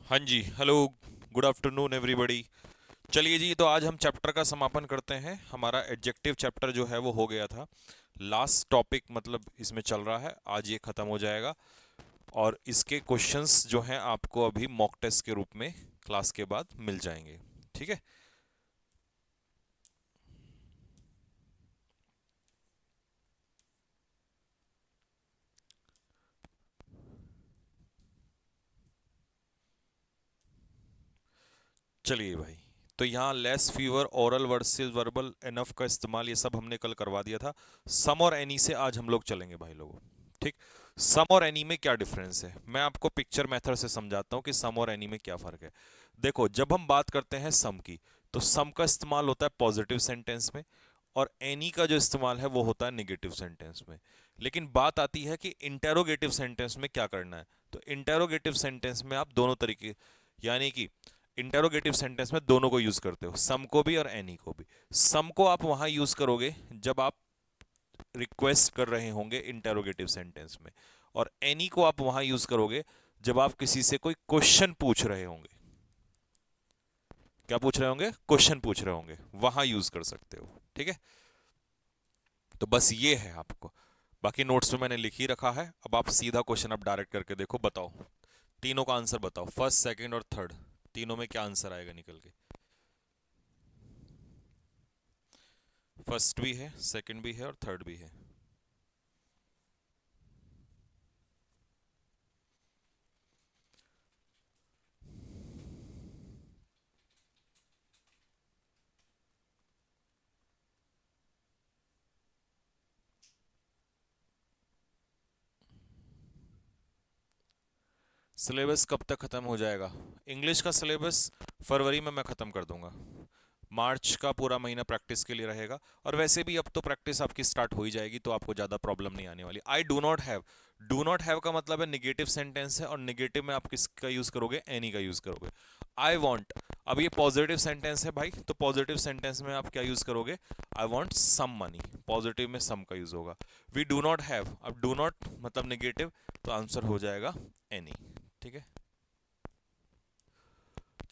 हाँ जी, hello, good afternoon everybody. चलिए जी, तो आज हम चैप्टर का समापन करते हैं। हमारा एडजेक्टिव चैप्टर जो है वो हो गया था। लास्ट टॉपिक मतलब इसमें चल रहा है, आज ये ख़त्म हो जाएगा। और इसके क्वेश्चंस जो हैं आपको अभी मॉक टेस्ट के रूप में क्लास के बाद मिल जाएंगे। ठीक है। चलिए भाई, तो यहाँ less fever, oral versus verbal, enough का इस्तेमाल, ये सब हमने कल करवा दिया था। सम और एनी से आज हम लोग चलेंगे भाई लोगों। ठीक। सम और एनी में क्या डिफरेंस है, मैं आपको पिक्चर मेथड से समझाता हूँ कि सम और एनी में क्या फर्क है। देखो, जब हम बात करते हैं सम की, तो सम का इस्तेमाल होता है पॉजिटिव सेंटेंस में, और एनी का जो इस्तेमाल है वो होता है निगेटिव सेंटेंस में। लेकिन बात आती है कि इंटेरोगेटिव सेंटेंस में क्या करना है। तो इंटेरोगेटिव सेंटेंस में आप दोनों तरीके, यानी कि इंटेरोगेटिव सेंटेंस में दोनों को यूज करते हो, सम को भी और एनी को भी। सम को आप वहां यूज करोगे जब आप रिक्वेस्ट कर रहे होंगे इंटेरोगेटिव सेंटेंस में, और एनी को आप वहां यूज करोगे जब आप किसी से कोई क्वेश्चन पूछ रहे होंगे। क्या पूछ रहे होंगे? क्वेश्चन पूछ रहे होंगे, वहां यूज कर सकते हो। ठीक है। तो बस ये है आपको, बाकी नोट्स में मैंने लिख ही रखा है। अब आप सीधा क्वेश्चन आप डायरेक्ट करके देखो, बताओ तीनों का आंसर बताओ, फर्स्ट सेकंड और थर्ड, तीनों में क्या आंसर आएगा निकल के। फर्स्ट भी है, सेकंड भी है और थर्ड भी है। सिलेबस कब तक ख़त्म हो जाएगा? इंग्लिश का सिलेबस फरवरी में मैं ख़त्म कर दूंगा। मार्च का पूरा महीना प्रैक्टिस के लिए रहेगा, और वैसे भी अब तो प्रैक्टिस आपकी स्टार्ट हो ही जाएगी, तो आपको ज़्यादा प्रॉब्लम नहीं आने वाली। आई do not have, do not have का मतलब है निगेटिव सेंटेंस है, और निगेटिव में आप किसका यूज़ करोगे? एनी का यूज़ करोगे। आई वॉन्ट, अब ये पॉजिटिव सेंटेंस है भाई, तो पॉजिटिव सेंटेंस में आप क्या यूज़ करोगे? I want some money, positive में सम का यूज़ होगा। वी डू नॉट हैव, अब डू नॉट मतलब निगेटिव, तो आंसर हो जाएगा एनी। ठीक है।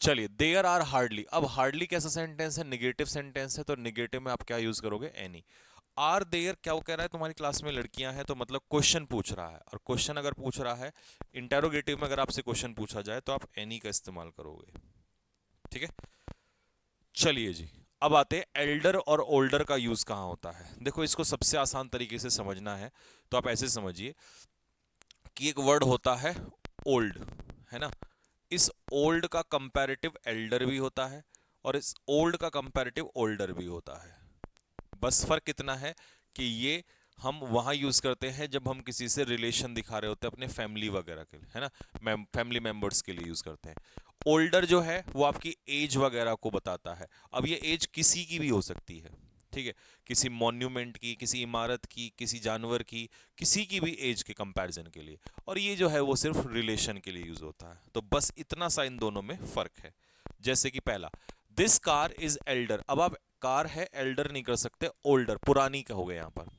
चलिए, देयर आर हार्डली, अब हार्डली कैसा सेंटेंस है? निगेटिव सेंटेंस है, तो निगेटिव में आप क्या यूज करोगे? एनी। आर देयर क्या वो कह रहा है? तुम्हारी क्लास में लड़कियां हैं, तो मतलब क्वेश्चन पूछ रहा है, और क्वेश्चन अगर पूछ रहा है इंटेरोगेटिव में, अगर आपसे क्वेश्चन पूछा जाए तो आप एनी का इस्तेमाल करोगे। ठीक है। चलिए जी, अब आते हैं एल्डर और ओल्डर का यूज कहाँ होता है। देखो, इसको सबसे आसान तरीके से समझना है, तो आप ऐसे समझिए कि एक वर्ड होता है ओल्ड, है ना। इस ओल्ड का कंपैरेटिव एल्डर भी होता है, और इस ओल्ड का कंपैरेटिव ओल्डर भी होता है। बस फर्क कितना है कि ये हम वहां यूज करते हैं जब हम किसी से रिलेशन दिखा रहे होते हैं, अपने फैमिली वगैरह के लिए, है ना, फैमिली मेंबर्स के लिए यूज करते हैं। ओल्डर जो है वो आपकी एज वगैरह को बताता है। अब ये एज किसी की भी हो सकती है। ठीक है। किसी मॉन्यूमेंट की, किसी इमारत की, किसी जानवर की, किसी की भी एज के कंपैरिजन के लिए। और ये जो है वो सिर्फ रिलेशन के लिए यूज होता है। तो बस इतना सा इन दोनों में फर्क है। जैसे कि पहला, दिस कार इज एल्डर, अब आप कार है एल्डर नहीं कर सकते, ओल्डर पुरानी कहोगे यहां पर।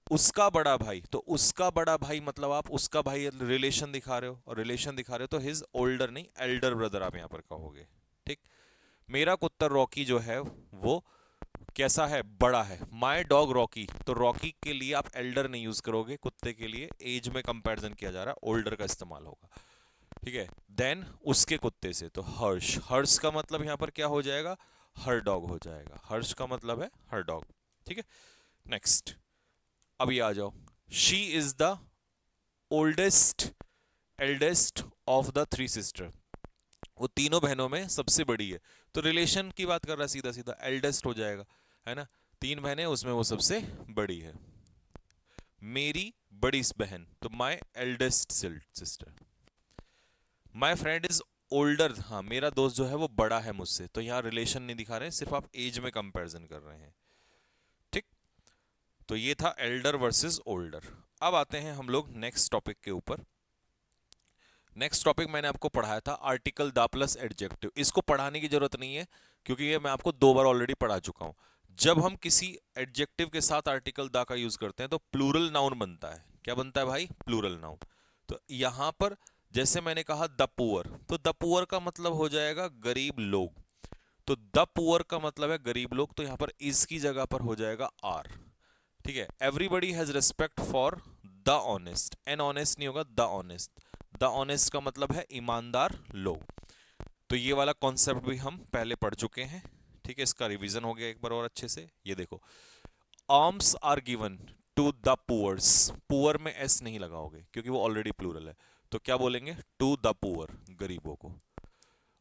उसका बड़ा भाई, तो उसका बड़ा भाई मतलब आप उसका भाई रिलेशन दिखा रहे हो, और रिलेशन दिखा रहे हो तो हिज ओल्डर नहीं, एल्डर ब्रदर आप यहां पर कहोगे। ठीक। मेरा कुत्ता रॉकी जो है वो कैसा है? बड़ा है। माई डॉग रॉकी, तो रॉकी के लिए आप एल्डर नहीं यूज करोगे, कुत्ते के लिए एज में कंपैरिजन किया जा रहा है, ओल्डर का इस्तेमाल होगा। ठीक है। देन उसके कुत्ते से, तो हर्ष, हर्ष का मतलब यहां पर क्या हो जाएगा? हर डॉग हो जाएगा। हर्ष का मतलब है हर डॉग। ठीक है। नेक्स्ट, अभी आ जाओ। She is the oldest, eldest of the three sister, वो तीनों बहनों में सबसे बड़ी है। तो रिलेशन की बात कर रहा है, सीधा सीधा एल्डेस्ट हो जाएगा, है ना। तीन बहनें, उसमें वो सबसे बड़ी है। मेरी बड़ी बहन, तो my eldest sister. My friend is older, हाँ मेरा दोस्त जो है वो बड़ा है मुझसे, तो यहाँ रिलेशन नहीं दिखा रहे हैं, सिर्फ आप एज में कंपैरिजन कर रहे हैं। ठीक। तो ये था एल्डर वर्सेस ओल्डर। अब आते हैं हम लोग नेक्स्ट टॉपिक के ऊपर। नेक्स्ट टॉपिक मैंने आपको पढ़ाया था आर्टिकल द प्लस एडजेक्टिव। इसको पढ़ाने की जरूरत नहीं है, क्योंकि ये मैं आपको दो बार ऑलरेडी पढ़ा चुका हूं। जब हम किसी एडजेक्टिव के साथ आर्टिकल द का यूज करते हैं तो प्लूरल नाउन बनता है। क्या बनता है भाई? Plural noun. तो यहां पर जैसे मैंने कहा द पुअर, तो द पुअर का मतलब हो जाएगा गरीब लोग, तो द पुअर का मतलब है गरीब लोग, तो यहां पर इज की जगह पर हो जाएगा आर। ठीक है, everybody has respect for the honest, an honest नहीं होगा, द ऑनेस्ट, द ऑनेस्ट का मतलब है ईमानदार लोग। तो ये वाला कॉन्सेप्ट भी हम पहले पढ़ चुके हैं। ठीक है, इसका रिवीजन हो गया एक बार और अच्छे से। ये देखो, arms are given to the poors, poor में एस नहीं लगाओगे क्योंकि वो ऑलरेडी प्लूरल है, तो क्या बोलेंगे, टू द पुअर, गरीबों को।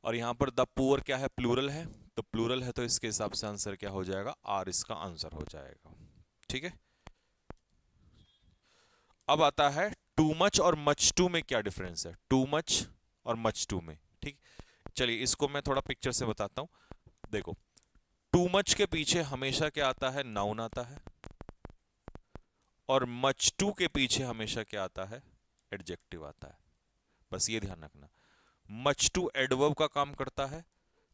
और यहां पर द पुअर क्या है, प्लूरल है, तो प्लूरल है तो इसके हिसाब से आंसर क्या हो जाएगा, आर इसका आंसर हो जाएगा। ठीक है, अब आता है टू मच और मच टू में क्या डिफरेंस है, टू मच और मच टू में। ठीक, चलिए इसको मैं थोड़ा पिक्चर से बताता हूं। देखो, टू मच के पीछे हमेशा क्या आता है, नाउन आता है, और मच टू के पीछे हमेशा क्या आता है, एडजेक्टिव आता है। बस ये ध्यान रखना, मच टू एडवर्ब का काम करता है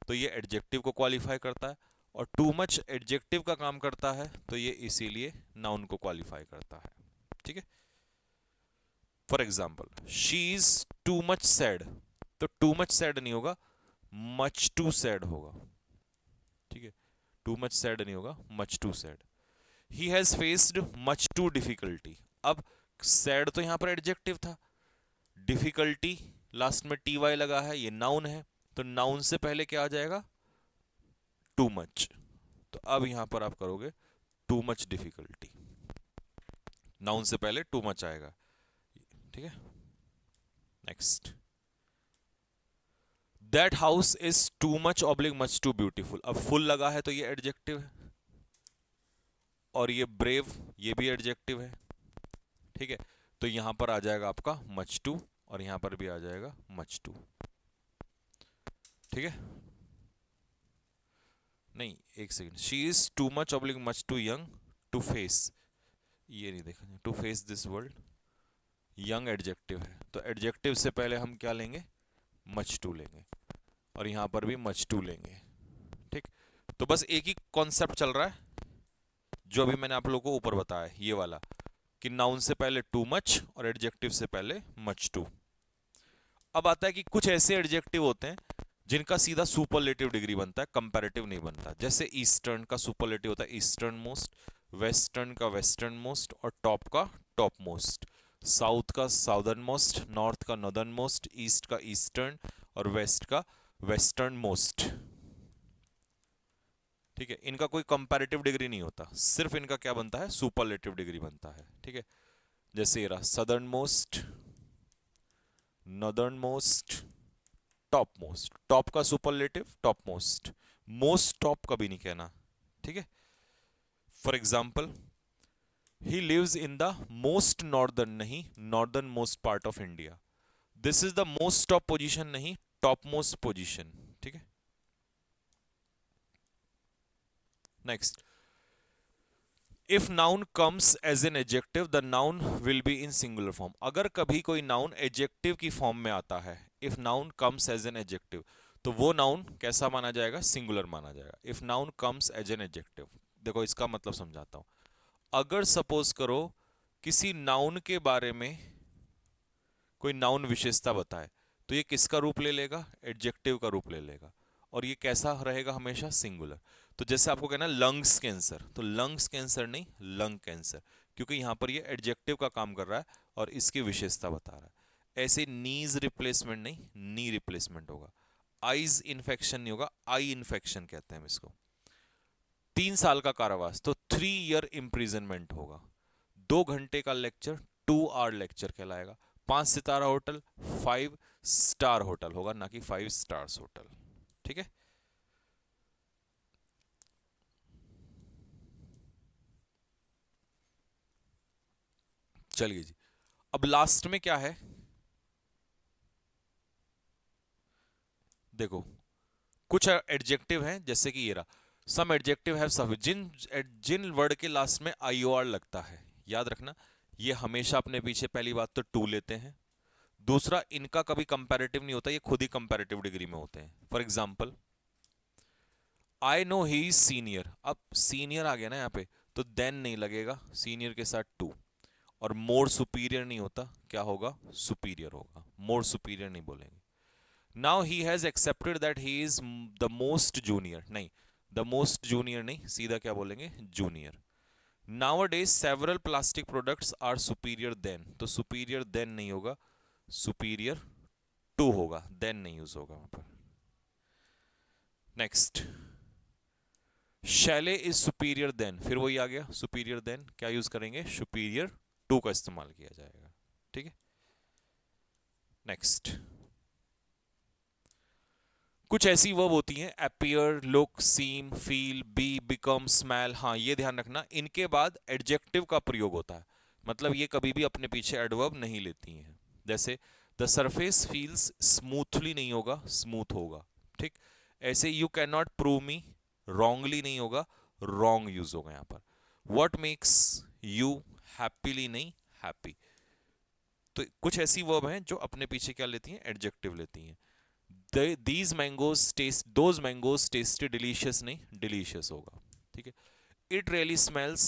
तो ये एडजेक्टिव को क्वालिफाई करता है, और टू मच एडजेक्टिव का काम करता है तो ये इसीलिए नाउन को क्वालिफाई करता है। ठीक है, for example she is too much sad, तो टू मच सैड नहीं होगा, मच टू सैड होगा। ठीक है, टू मच सैड नहीं होगा, much too sad. He has faced much too difficulty, अब सैड तो यहां पर एडजेक्टिव था, डिफिकल्टी लास्ट में टी वाई लगा है, ये नाउन है, तो नाउन से पहले क्या आ जाएगा, टू मच। तो अब यहां पर आप करोगे टू मच डिफिकल्टी, नाउन से पहले टू मच आएगा। ठीक है, next, that house is too much oblique much too beautiful, अब फुल लगा है तो ये एडजेक्टिव है, और ये ब्रेव ये भी एडजेक्टिव है। ठीक है, तो यहां पर आ जाएगा आपका मच टू, और यहां पर भी आ जाएगा मच टू। ठीक है, नहीं एक second, she is too much oblique much too young to face, ये नहीं देखा, to face this world, young adjective है, तो एडजेक्टिव से पहले हम क्या लेंगे, मच टू लेंगे, और यहां पर भी मच टू लेंगे। ठीक, तो बस एक ही कॉन्सेप्ट चल रहा है जो अभी मैंने आप लोगों को ऊपर बताया, ये वाला कि नाउन से पहले टू मच और एडजेक्टिव से पहले मच टू। अब आता है कि कुछ ऐसे एडजेक्टिव होते हैं जिनका सीधा सुपरलेटिव डिग्री बनता है, कंपैरेटिव नहीं बनता। जैसे ईस्टर्न का सुपरलेटिव होता है ईस्टर्न मोस्ट, वेस्टर्न का वेस्टर्न मोस्ट, और टॉप का टॉप मोस्ट, साउथ का साउदर्न मोस्ट, नॉर्थ का नॉर्दर्न मोस्ट, ईस्ट का ईस्टर्न, और वेस्ट का वेस्टर्न मोस्ट। ठीक है, इनका कोई कंपैरेटिव डिग्री नहीं होता, सिर्फ इनका क्या बनता है, सुपरलेटिव डिग्री बनता है। ठीक है, जैसे ये रहा southern most, northern most, top most, top का superlative top most, most top कभी नहीं कहना। ठीक है, for example he lives in the most northern, नहीं northern most part of India, this is the most top position, नहीं top most position. ठीक है, next, if noun comes as an adjective the noun will be in singular form, अगर कभी कोई noun adjective की form में आता है, if noun comes as an adjective, तो वो नाउन कैसा माना जाएगा, सिंगुलर माना जाएगा। If noun comes as an adjective, देखो इसका मतलब समझाता हूं। अगर सपोज करो किसी नाउन के बारे में कोई नाउन विशेषता बताए, तो ये किसका रूप ले लेगा, एडजेक्टिव का रूप ले लेगा, और ये कैसा रहेगा, हमेशा सिंगुलर। तो जैसे आपको कहना लंग्स कैंसर, तो लंग्स कैंसर नहीं लंग कैंसर, क्योंकि यहां पर ये एडजेक्टिव का काम कर रहा है और इसकी विशेषता बता रहा है। ऐसे नीज रिप्लेसमेंट नहीं, नी रिप्लेसमेंट होगा। आईज इन्फेक्शन नहीं होगा, आई इन्फेक्शन कहते हैं हम इसको। 3 साल का कारावास, तो 3 ईयर इम्प्रिजनमेंट होगा। 2 घंटे का लेक्चर 2 आवर लेक्चर कहलाएगा। 5 सितारा होटल 5 स्टार होटल होगा, ना कि 5 स्टार्स होटल। ठीक है, चलिए जी, अब लास्ट में क्या है, देखो कुछ एडजेक्टिव हैं, जैसे कि ये रहा, सम एडजेक्टिव हैव सफिक्स, जिन जिन वर्ड के लास्ट में आईओआर लगता है, याद रखना, ये हमेशा अपने पीछे पहली बात तो टू लेते हैं, दूसरा इनका कभी कंपैरेटिव नहीं होता, ये खुद ही कंपैरेटिव डिग्री में होते हैं। For example I know he is senior, अब सीनियर आ गया ना यहाँ पे, तो देन नहीं लगेगा, सीनियर के साथ टू, और मोर सुपीरियर नहीं होता, क्या होगा, सुपीरियर होगा, मोर सुपीरियर नहीं बोलेंगे। Now he has accepted that he is the most junior, नहीं, द मोस्ट जूनियर नहीं, सीधा क्या बोलेंगे, junior. Nowadays several plastic products are superior than, तो superior than नहीं होगा, superior to होगा, then नहीं यूज होगा वहां पर। Next, Shelley is superior than, फिर वही आ गया, सुपीरियर देन क्या यूज करेंगे, सुपीरियर टू का इस्तेमाल किया जाएगा। ठीक है, नेक्स्ट, कुछ ऐसी वर्ब होती हैं, appear, look, seem, feel, be, become, smell, हाँ ये ध्यान रखना, इनके बाद एडजेक्टिव का प्रयोग होता है, मतलब ये कभी भी अपने पीछे एडवर्ब नहीं लेती हैं। जैसे द सरफेस फील्स स्मूथली नहीं होगा, स्मूथ होगा। ठीक, ऐसे you can not prove me, wrongly नहीं होगा, रॉन्ग यूज होगा यहाँ पर। वॉट मेक्स यू हैप्पीली नहीं, हैप्पी। तो कुछ ऐसी वर्ब हैं जो अपने पीछे क्या लेती हैं, एडजेक्टिव लेती हैं। these mangoes taste, those mangoes tasted delicious नहीं, delicious होगा। ठीक है, it really smells,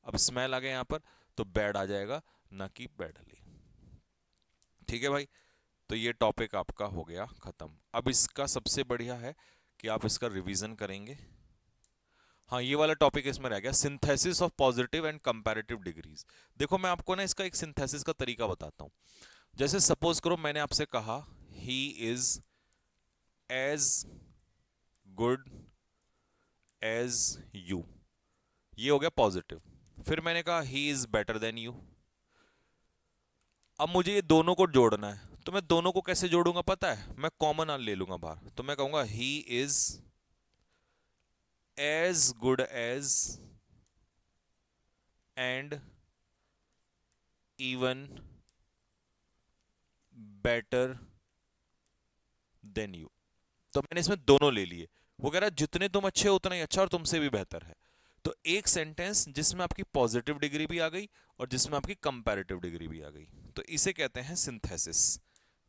अब smell आ गया यहाँ पर, तो bad आ जाएगा, ना कि badly। ठीक है भाई, तो ये टॉपिक आपका हो गया खत्म। अब इसका सबसे बढ़िया है कि आप इसका रिवीजन करेंगे। हाँ, ये वाला टॉपिक इसमें रह गया, synthesis of positive and comparative degrees. देखो मैं आपको ना इसका एक सिंथेसिस का तरीका बताता हूँ। जैसे सपोज करो मैंने आपसे कहा he is as good as you, ये हो गया पॉजिटिव। फिर मैंने कहा he is better than you. अब मुझे ये दोनों को जोड़ना है, तो मैं दोनों को कैसे जोड़ूंगा पता है, मैं कॉमन ले लूंगा बाहर, तो मैं कहूंगा he is as good as and even better than you. तो मैंने इसमें दोनों ले लिए। वो कह रहा है जितने तुम अच्छे हो उतना ही अच्छा और तुमसे भी बेहतर है। तो एक सेंटेंस जिसमें आपकी पॉजिटिव डिग्री भी आ गई और जिसमें आपकी कंपैरेटिव डिग्री भी आ गई, तो इसे कहते हैं सिंथेसिस।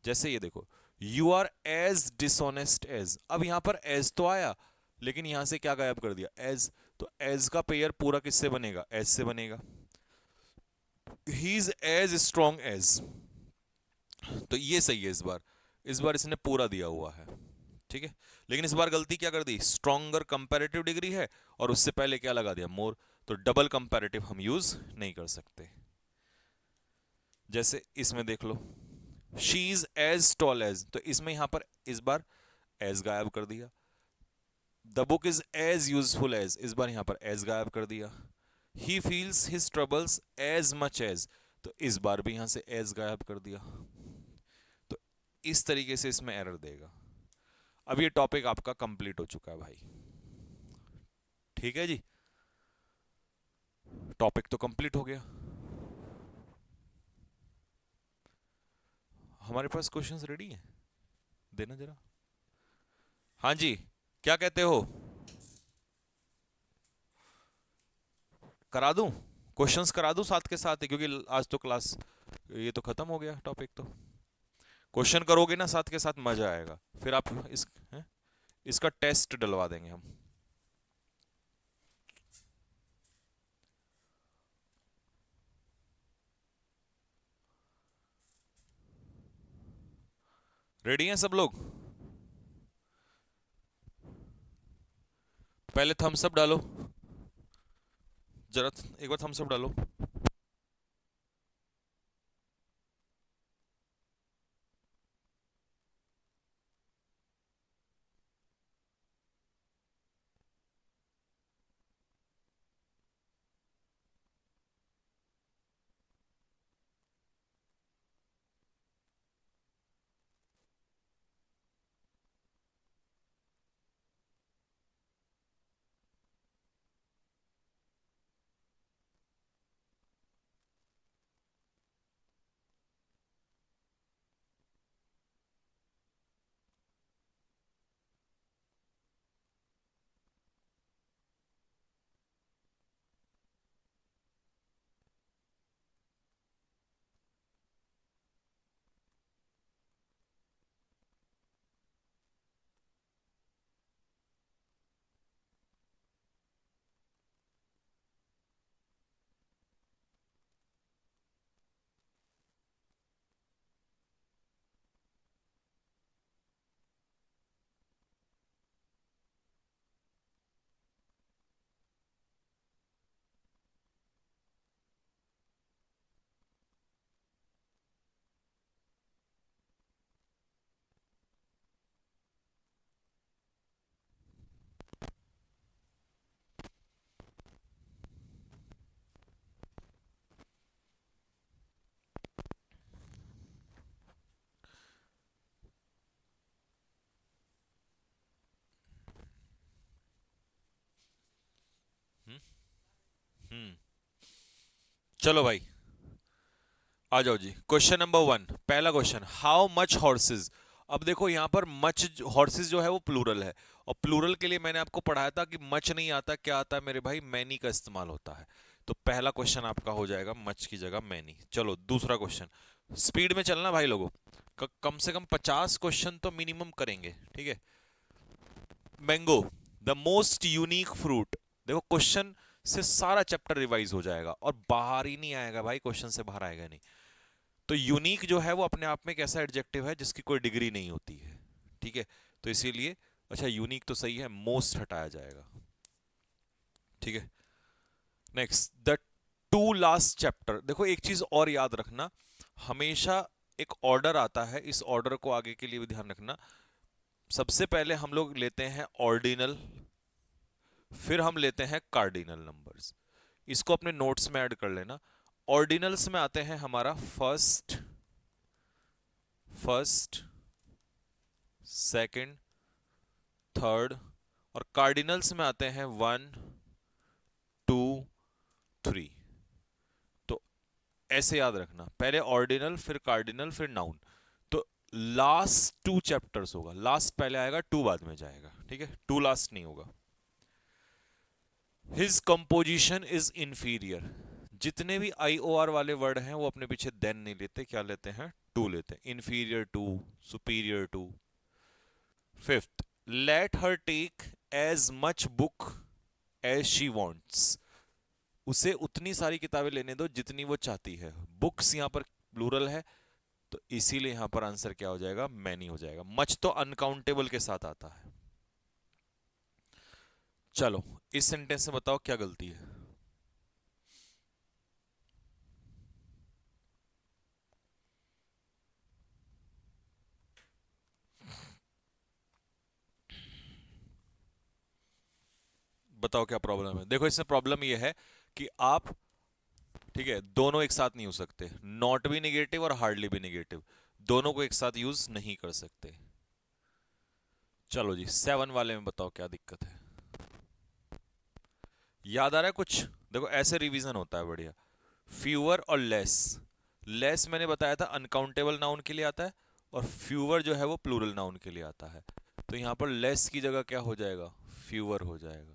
जैसे ये देखो, you are as dishonest as, अब यहां पर एज तो आया लेकिन यहां से क्या गायब कर दिया, एज। तो एज का पेयर पूरा किससे बनेगा, एज से बनेगा। He is as strong as, तो ये सही है इस बार, इस बार इसने पूरा दिया हुआ है। ठीक है, लेकिन इस बार गलती क्या कर दी, स्ट्रॉन्गर कंपैरेटिव डिग्री है और उससे पहले क्या लगा दिया, मोर। तो डबल कंपैरेटिव हम यूज नहीं कर सकते। जैसे इसमें देख लो, she is as tall as, तो इसमें यहां पर इस बार एज गायब कर दिया। The book is as useful as, इस बार यहां पर एज गायब कर दिया। He feels his troubles as much as, तो इस बार भी यहां से एज गायब कर दिया। तो इस तरीके से इसमें एरर देगा। अब ये टॉपिक आपका कंप्लीट हो चुका है भाई। ठीक है जी, टॉपिक तो कंप्लीट हो गया। हमारे पास क्वेश्चंस रेडी हैं, देना जरा। हाँ जी, क्या कहते हो, करा दूं, क्वेश्चंस करा दूं साथ के साथ ही, क्योंकि आज तो क्लास ये तो खत्म हो गया टॉपिक। तो क्वेश्चन करोगे ना साथ के साथ, मजा आएगा। फिर आप इसका टेस्ट डलवा देंगे हम। रेडी हैं सब लोग, पहले थम्स अप डालो जरा, एक बार थम्स अप डालो। चलो भाई, आ जाओ जी। क्वेश्चन नंबर 1, पहला क्वेश्चन, हाउ मच हॉर्सेज। अब देखो यहाँ पर मच हॉर्सेज जो है वो प्लूरल है, और प्लूरल के लिए मैंने आपको पढ़ाया था कि मच नहीं आता, क्या आता है मेरे भाई, मैनी का इस्तेमाल होता है। तो पहला क्वेश्चन आपका हो जाएगा मच की जगह मैनी। चलो दूसरा क्वेश्चन, स्पीड में चलना भाई लोगों, कम से कम 50 क्वेश्चन तो मिनिमम करेंगे, ठीक है। Mango, the most unique fruit. देखो क्वेश्चन से सारा चैप्टर रिवाइज हो जाएगा और बाहर ही नहीं आएगा भाई, क्वेश्चन से बाहर आएगा नहीं। तो यूनिक जो है वो अपने आप में एक ऐसा एडजेक्टिव है जिसकी कोई डिग्री नहीं होती है, ठीक है। तो इसीलिए, अच्छा यूनिक तो सही है, मोस्ट हटाया जाएगा, ठीक है। Next, the two last chapter. देखो एक चीज और याद रखना, हमेशा एक ऑर्डर आता है, इस ऑर्डर को आगे के लिए भी ध्यान रखना। सबसे पहले हम लोग लेते हैं ऑर्डिनल, फिर हम लेते हैं कार्डिनल नंबर्स। इसको अपने नोट्स में ऐड कर लेना। ऑर्डिनल्स में आते हैं हमारा फर्स्ट, फर्स्ट, सेकंड, थर्ड, और कार्डिनल्स में आते हैं 1, 2, 3। तो ऐसे याद रखना, पहले ऑर्डिनल फिर कार्डिनल फिर नाउन। तो लास्ट 2 चैप्टर्स होगा, लास्ट पहले आएगा, 2 बाद में जाएगा, ठीक है, 2 लास्ट नहीं होगा। His composition is inferior. जितने भी आई ओ आर वाले वर्ड हैं वो अपने पीछे देन नहीं लेते, क्या लेते हैं, टू लेते हैं, inferior to, superior to. Fifth, let her take as much book as she wants. उसे उतनी सारी किताबें लेने दो जितनी वो चाहती है। बुक्स यहां पर प्लूरल है, तो इसीलिए यहां पर आंसर क्या हो जाएगा, मैनी हो जाएगा। मच तो अनकाउंटेबल के साथ आता है। चलो इस सेंटेंस में बताओ क्या गलती है। बताओ क्या प्रॉब्लम है। देखो इसमें प्रॉब्लम ये है कि आप, ठीक है, दोनों एक साथ नहीं हो सकते, नॉट भी निगेटिव और हार्डली भी निगेटिव, दोनों को एक साथ यूज नहीं कर सकते। चलो जी 7 वाले में बताओ क्या दिक्कत है। याद आ रहा है कुछ? देखो ऐसे रिवीजन होता है बढ़िया। फ्यूअर और लेस, लेस मैंने बताया था अनकाउंटेबल नाउन के लिए आता है, और फ्यूअर जो है वो प्लूरल नाउन के लिए आता है। तो यहां पर लेस की जगह क्या हो जाएगा, फ्यूअर हो जाएगा,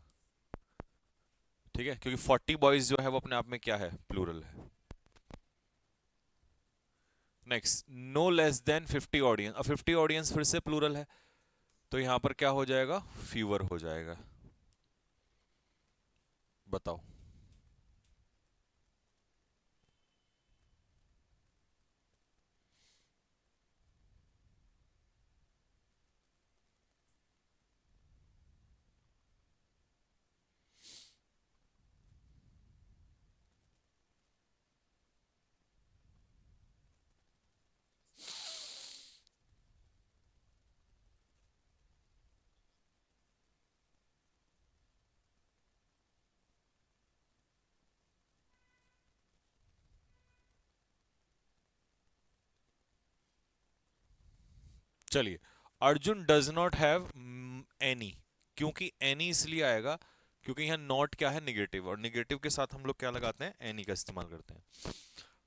ठीक है, क्योंकि 40 बॉयज जो है वो अपने आप में क्या है, प्लूरल है। Next, no less than 50 audience. अब 50 ऑडियंस फिर से प्लूरल है, तो यहां पर क्या हो जाएगा, फ्यूअर हो जाएगा। बताओ। चलिए, Arjun does not have any. क्योंकि एनी इसलिए आएगा क्योंकि यहाँ नॉट क्या है, निगेटिव, और निगेटिव के साथ हम लोग क्या लगाते हैं, एनी का इस्तेमाल करते हैं।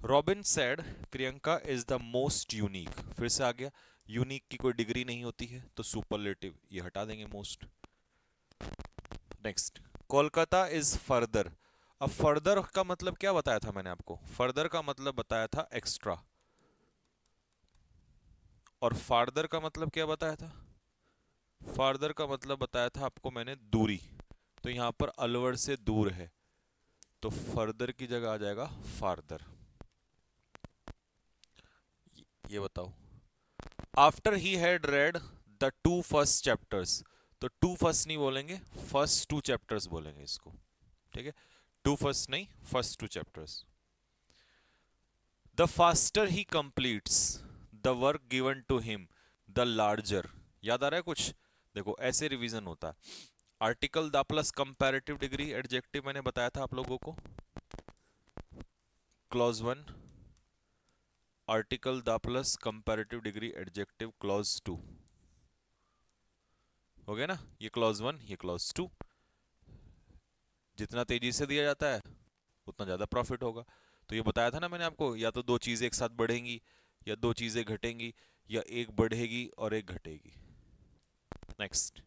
Robin said Priyanka is the most unique. फिर से आ गया, यूनिक की कोई डिग्री नहीं होती है, तो सुपरलेटिव ये हटा देंगे, most. Next, Kolkata is further. अब फर्दर का मतलब क्या बताया था मैंने आपको, फर्दर का मतलब बताया था एक्स्ट्रा, और फार्दर का मतलब क्या बताया था, फार्दर का मतलब बताया था आपको मैंने दूरी। तो यहां पर अलवर से दूर है, तो फर्दर की जगह आ जाएगा फार्दर। ये बताओ, after he had read the 2 first chapters. तो 2 फर्स्ट नहीं बोलेंगे, फर्स्ट 2 चैप्टर्स बोलेंगे इसको, ठीक है, 2 फर्स्ट नहीं, first 2 chapters. The faster he completes the work given to him, the larger. याद आ रहा है कुछ? देखो ऐसे रिवीजन होता है। Article the plus comparative degree adjective मैंने बताया था आप लोगों को, clause 1, article the plus comparative degree adjective clause 2। हो गया ना, ये क्लॉज 1, ये क्लॉज 2। जितना तेजी से दिया जाता है उतना ज्यादा प्रॉफिट होगा। तो ये बताया था ना मैंने आपको, या तो दो चीजें एक साथ बढ़ेंगी या दो चीजें घटेंगी, या एक बढ़ेगी और एक घटेगी। Next,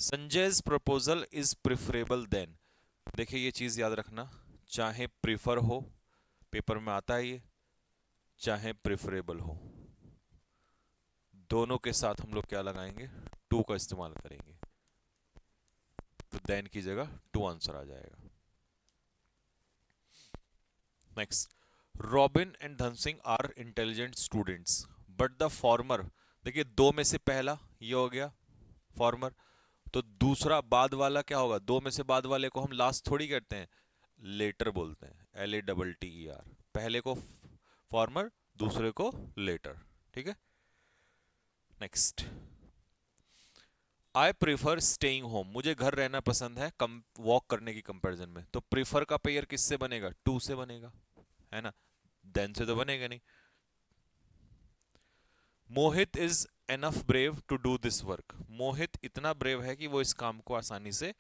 Sanjay's proposal is preferable than. देखिए ये चीज याद रखना, चाहे प्रिफर हो, पेपर में आता है ये, चाहे प्रिफरेबल हो, दोनों के साथ हम लोग क्या लगाएंगे, टू का इस्तेमाल करेंगे। तो देन की जगह टू आंसर आ जाएगा। Next, Robin and Dhan Singh are intelligent students but the former. देखिए दो में से पहला ये हो गया फॉर्मर, तो दूसरा बाद वाला क्या होगा, दो में से बाद वाले को हम लास्ट थोड़ी कहते हैं, लेटर बोलते हैं, LATTER। पहले को फॉर्मर, दूसरे को लेटर। ठीक है। Next, I prefer staying home. मुझे घर रहना पसंद है कम वॉक करने की कंपैरिजन में। तो प्रिफर का पेयर किससे बनेगा, टू से बनेगा, है ना, देन से तो बनेगा नहीं। Mohit is enough brave to do this work. Mohit इतना ब्रेव है कि वो इस काम को आसानी से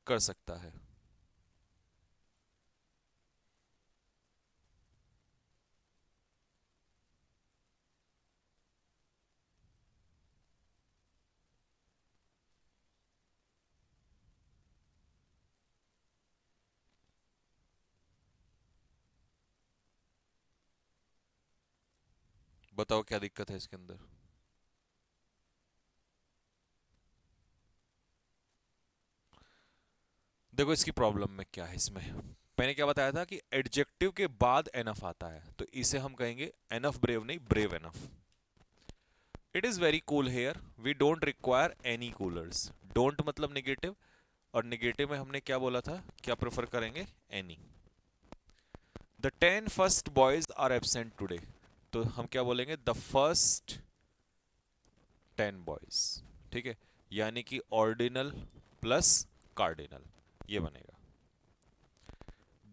कर सकता है। बताओ क्या दिक्कत है इसके अंदर। देखो इसकी प्रॉब्लम में क्या है, इसमें मैंने क्या बताया था कि एडजेक्टिव के बाद एनफ आता है, तो इसे हम कहेंगे एनफ ब्रेव नहीं, brave enough. It is very cool here, we don't require any coolers. Don't मतलब निगेटिव, और निगेटिव में हमने क्या बोला था, क्या प्रेफर करेंगे, any. The 10 first boys are absent today. तो हम क्या बोलेंगे, द फर्स्ट 10 बॉयज। ठीक है, यानी कि ऑर्डिनल प्लस कार्डिनल, ये बनेगा।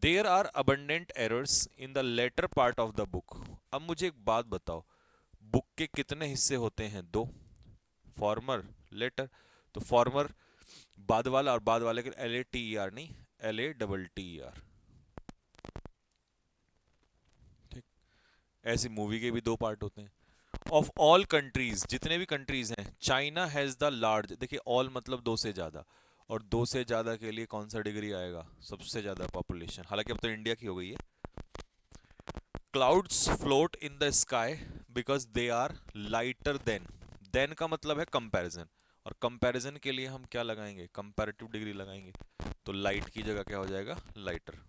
There are abundant errors in the latter part of the book. अब मुझे एक बात बताओ, बुक के कितने हिस्से होते हैं, दो, फॉर्मर लेटर। तो फॉर्मर बाद वाला, और बाद वाले के LATER नहीं, LATTER। ठीक, ऐसी मूवी के भी दो पार्ट होते हैं। ऑफ ऑल कंट्रीज, जितने भी कंट्रीज हैं, चाइना हैज द लार्ज। देखिए ऑल मतलब दो से ज्यादा, और दो से ज्यादा के लिए कौन सा डिग्री आएगा, सबसे ज्यादा पॉपुलेशन, हालांकि अब तो इंडिया की हो गई है। Clouds float in the sky because they are lighter than. Than का मतलब है कंपैरिजन, और कंपैरिजन के लिए हम क्या लगाएंगे, कंपैरेटिव डिग्री लगाएंगे। तो लाइट की जगह क्या हो जाएगा, lighter.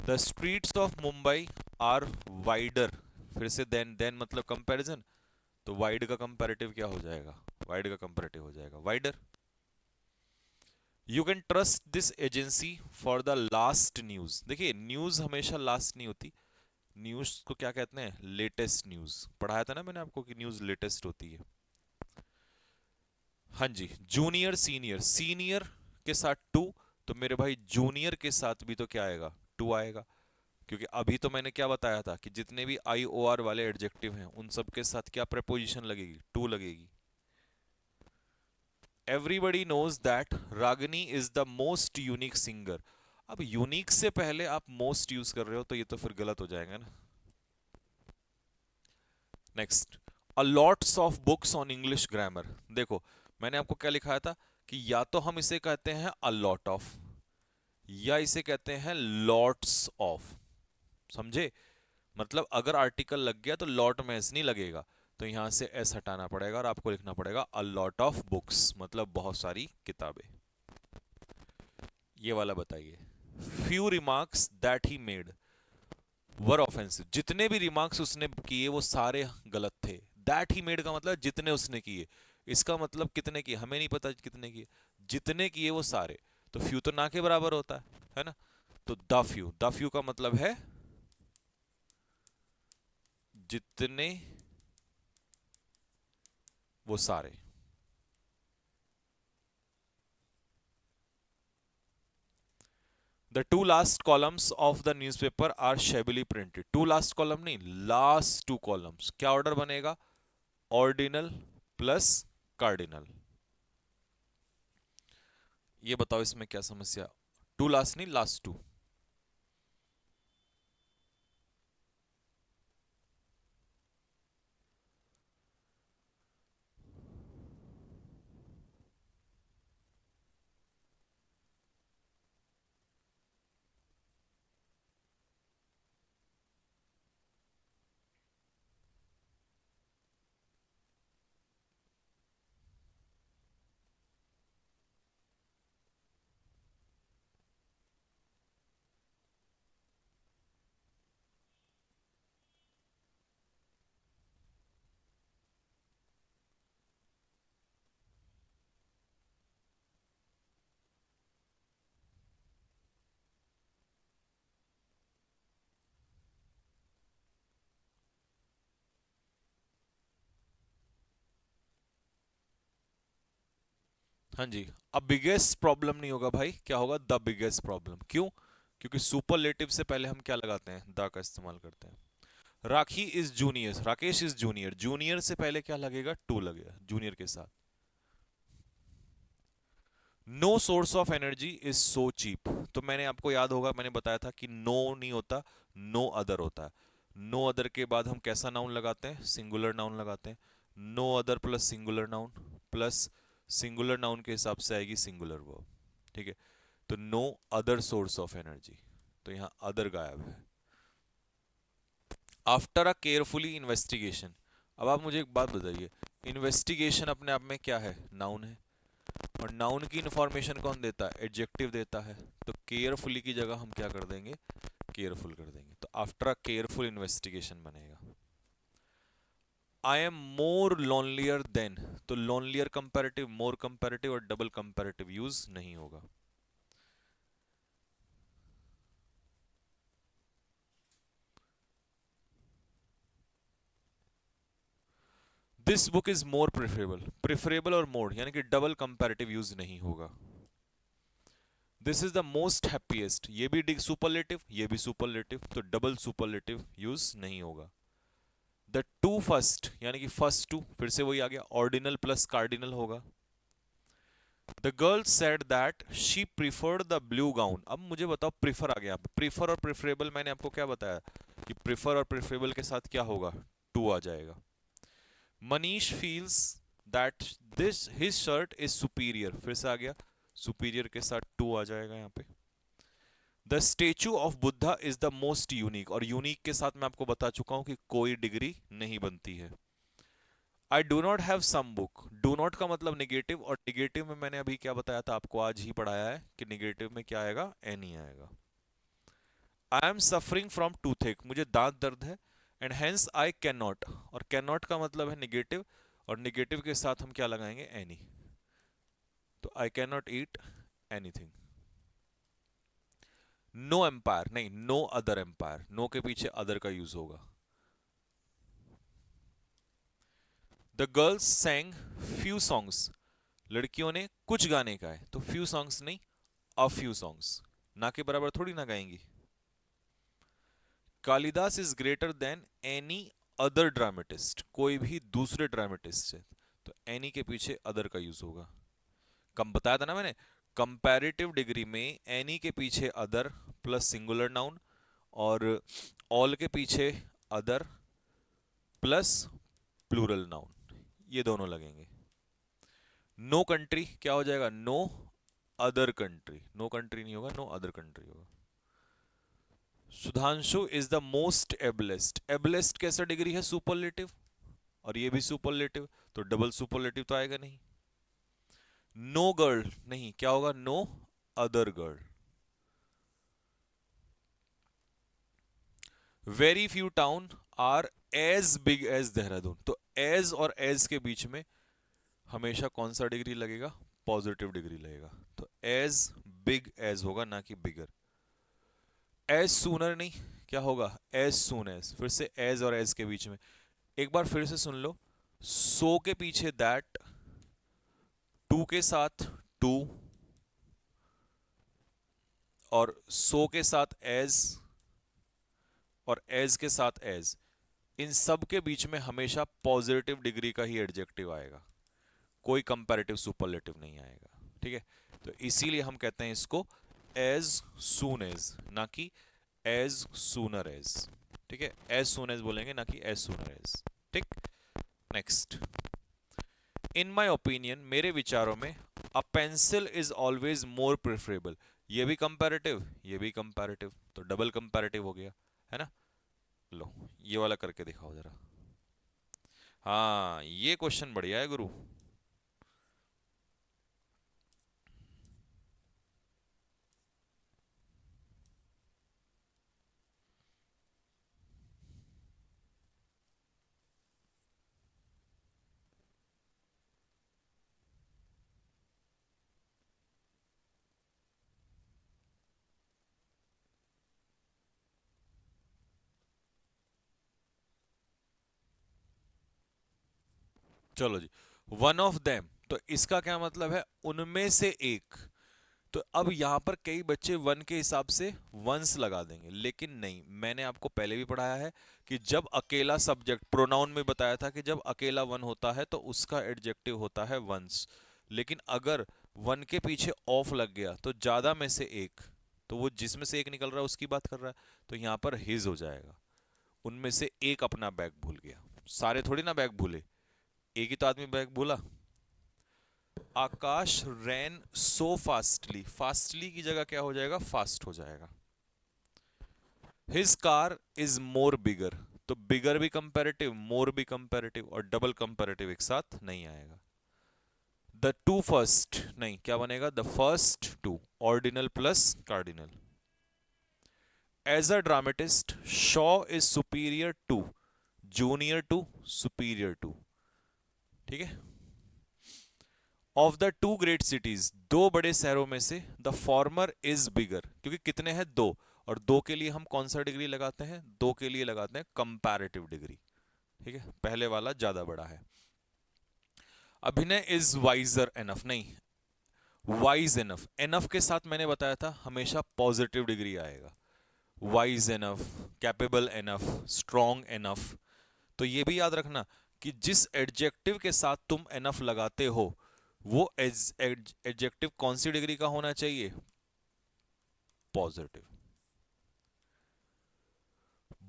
The streets of Mumbai are wider. फिर से देन, देन मतलब कंपैरिजन, तो वाइड का कंपैरेटिव क्या हो जाएगा, वाइड का कंपैरेटिव हो जाएगा wider. You can trust this agency for the last news. देखिए न्यूज हमेशा लास्ट नहीं होती, न्यूज को क्या कहते हैं, लेटेस्ट न्यूज। पढ़ाया था ना मैंने आपको कि न्यूज लेटेस्ट होती है। हाँ जी, जूनियर सीनियर, सीनियर के साथ टू, तो मेरे भाई जूनियर के साथ भी तो क्या आएगा, टू आएगा। क्योंकि अभी तो मैंने क्या बताया था कि जितने भी IOR वाले एडजेक्टिव हैं उन सब के साथ क्या प्रेपोजिशन लगेगी, टू लगेगी। Everybody knows that Ragini is the most unique singer. अब यूनिक से पहले आप मोस्ट यूज कर रहे हो, तो ये तो फिर गलत हो जाएगा ना। Next, a lots of books on English grammar. देखो मैंने आपको क्या लिखाया था कि या तो हम इसे कहते हैं अ लॉट ऑफ, या इसे कहते हैं लॉट्स ऑफ। समझे, मतलब अगर आर्टिकल लग गया तो लॉट में एस नहीं लगेगा, तो यहां से एस हटाना पड़ेगा और आपको लिखना पड़ेगा अ लॉट ऑफ बुक्स, मतलब बहुत सारी किताबें। ये वाला बताइए, few remarks that he made were offensive. जितने भी रिमार्क्स उसने किए वो सारे गलत थे। दैट ही मेड का मतलब जितने उसने किए, इसका मतलब कितने किए हमें नहीं पता कितने किए, जितने किए वो सारे। तो फ्यू तो ना के बराबर होता है ना। तो द फ्यू का मतलब है जितने, वो सारे। The two last columns of the newspaper are shabbily printed. Two last column नहीं, लास्ट टू कॉलम्स। क्या ऑर्डर बनेगा, ऑर्डिनल प्लस कार्डिनल। ये बताओ इसमें क्या समस्या, टू लास्ट नहीं, लास्ट टू। हाँ जी। अब बिगेस्ट प्रॉब्लम नहीं होगा भाई, क्या होगा, द बिगेस्ट प्रॉब्लम। क्यों? क्योंकि सुपरलेटिव से पहले हम क्या लगाते हैं, द का इस्तेमाल करते हैं। Rakhi is junior, Rakesh is junior, junior से पहले क्या लगेगा, टू लगेगा जूनियर के साथ। No source of energy is so cheap, तो मैंने आपको याद होगा, मैंने बताया था कि नो नहीं होता, नो अदर होता है। नो अदर के बाद हम कैसा नाउन लगाते हैं, सिंगुलर नाउन लगाते हैं। No other plus singular noun, plus singular noun के हिसाब से आएगी सिंगुलर वर्ब। ठीक है, तो no other source of energy, तो यहां अदर गायब है। आफ्टर अ केयरफुली इन्वेस्टिगेशन, अब आप मुझे एक बात बताइए, इन्वेस्टिगेशन अपने आप में क्या है, नाउन है, और नाउन की इंफॉर्मेशन कौन देता है, एडजेक्टिव देता है। तो केयरफुली की जगह हम क्या कर देंगे, केयरफुल कर देंगे, तो आफ्टर अ केयरफुल इन्वेस्टिगेशन बनेगा। I am more lonelier than, तो लोनलियर कंपैरेटिव, मोर कंपैरेटिव और डबल कंपैरेटिव यूज नहीं होगा। This book is more preferable, preferable और मोर यानी कि डबल कंपैरेटिव यूज नहीं होगा। This is the most happiest, ये भी सुपरलेटिव, ये भी सुपरलेटिव, तो डबल सुपरलेटिव यूज नहीं होगा। द टू फर्स्ट यानी कि फर्स्ट टू, फिर से वही आ गया, ऑर्डिनल प्लस कार्डिनल होगा। The girl said that she preferred the blue gown, अब मुझे बताओ, प्रिफर आ गया, प्रिफर और प्रेफरेबल मैंने आपको क्या बताया कि प्रिफर और प्रेफरेबल के साथ क्या होगा, टू आ जाएगा। Manish feels that this his shirt is superior, फिर से आ गया, सुपीरियर के साथ टू आ जाएगा यहाँ पे। The statue of Buddha is the most unique, और यूनिक के साथ मैं आपको बता चुका हूं कि कोई डिग्री नहीं बनती है। I do not have some book, do not का मतलब निगेटिव, और निगेटिव में मैंने अभी क्या बताया था आपको, आज ही पढ़ाया है कि निगेटिव में क्या आएगा, एनी आएगा। I am suffering from toothache, मुझे दांत दर्द है, and hence I can not, और कैन नॉट का मतलब है निगेटिव, और निगेटिव के साथ हम क्या लगाएंगे, एनी, तो I can not eat anything. No empire नहीं, नो अदर एम्पायर, नो के पीछे अदर का यूज होगा। The girls sang few songs, लड़कियों ने कुछ गाने गाए, तो फ्यू सॉन्ग्स नहीं, अ फ्यू सॉन्ग्स, ना के बराबर थोड़ी ना गाएंगी। Kalidas is greater than any other dramatist, कोई भी दूसरे ड्रामेटिस्ट से, तो एनी के पीछे अदर का यूज होगा। कम बताया था ना मैंने, कंपैरेटिव डिग्री में एनी के पीछे अदर प्लस सिंगुलर नाउन, और ऑल के पीछे अदर प्लस प्लूरल नाउन, ये दोनों लगेंगे। नो कंट्री क्या हो जाएगा, no other country, no country नहीं होगा, नो अदर कंट्री होगा। Sudhanshu is the most ablest, ablest कैसा डिग्री है, सुपरलेटिव, और ये भी सुपरलेटिव, तो डबल सुपरलेटिव तो आएगा नहीं। नो गर्ल नहीं, क्या होगा, no other girl. Very few town are as big as Dehradun, तो एज और एज के बीच में हमेशा कौन सा डिग्री लगेगा, पॉजिटिव डिग्री लगेगा, तो एज बिग एज होगा, ना कि बिगर। एज सूनर नहीं, क्या होगा, एज सून एज, फिर से एज और एज के बीच में, एक बार फिर से सुन लो, सो के पीछे दैट, टू के साथ टू, और सो के साथ एज, और एज के साथ एज, इन सब के बीच में हमेशा पॉजिटिव डिग्री का ही एडजेक्टिव आएगा, कोई कंपैरेटिव सुपरलेटिव नहीं आएगा। ठीक है, तो इसीलिए हम कहते हैं इसको एज सून एज, ना कि एज सूनर एज। ठीक है, एज सून एज बोलेंगे, ना कि एज सूनर एज। ठीक, नेक्स्ट। इन माई ओपिनियन, मेरे विचारों में, a pencil is always more preferable, ये भी कंपैरेटिव, ये भी कंपैरेटिव, तो डबल कंपैरेटिव हो गया, है ना। लो, ये वाला करके दिखाओ जरा। हाँ, ये क्वेश्चन बढ़िया है गुरु। चलो जी, वन ऑफ देम, तो इसका क्या मतलब है, उनमें से एक। तो अब यहां पर कई बच्चे वन के हिसाब से वंस लगा देंगे, लेकिन नहीं, मैंने आपको पहले भी पढ़ाया है कि जब अकेला सब्जेक्ट, प्रोनाउन में बताया था कि जब अकेला वन होता है तो उसका एडजेक्टिव होता है वंस। लेकिन अगर वन के पीछे ऑफ लग गया तो ज्यादा में से एक, तो वो जिसमें से एक निकल रहा है उसकी बात कर रहा है, तो यहां पर हिज हो जाएगा। उनमें से एक अपना बैग भूल गया, सारे थोड़ी ना बैग भूले, एक ही तो आदमी बैग भूला। आकाश रैन सो फास्टली, फास्टली की जगह क्या हो जाएगा, फास्ट हो जाएगा। हिज कार इज मोर बिगर, तो बिगर भी कंपैरेटिव, मोर भी कंपैरेटिव, और डबल कंपैरेटिव एक साथ नहीं आएगा। द टू फर्स्ट, नहीं, क्या बनेगा, the first two, ordinal plus cardinal. As a dramatist Shaw is superior to, junior to, superior to. ठीक है। Of the two great cities, दो बड़े शहरों में से द फॉर्मर इज बिगर, क्योंकि कितने हैं, दो, और दो के लिए हम कौन सा डिग्री लगाते हैं, दो के लिए लगाते हैं कंपैरेटिव डिग्री। ठीक है, पहले वाला ज्यादा बड़ा है। अभिनय इज वाइजर एनफ, नहीं, वाइज एनफ, एनफ के साथ मैंने बताया था हमेशा पॉजिटिव डिग्री आएगा। Wise enough, capable enough, strong enough. तो ये भी याद रखना कि जिस एडजेक्टिव के साथ तुम एनफ लगाते हो वो एडजेक्टिव कौन सी डिग्री का होना चाहिए, positive.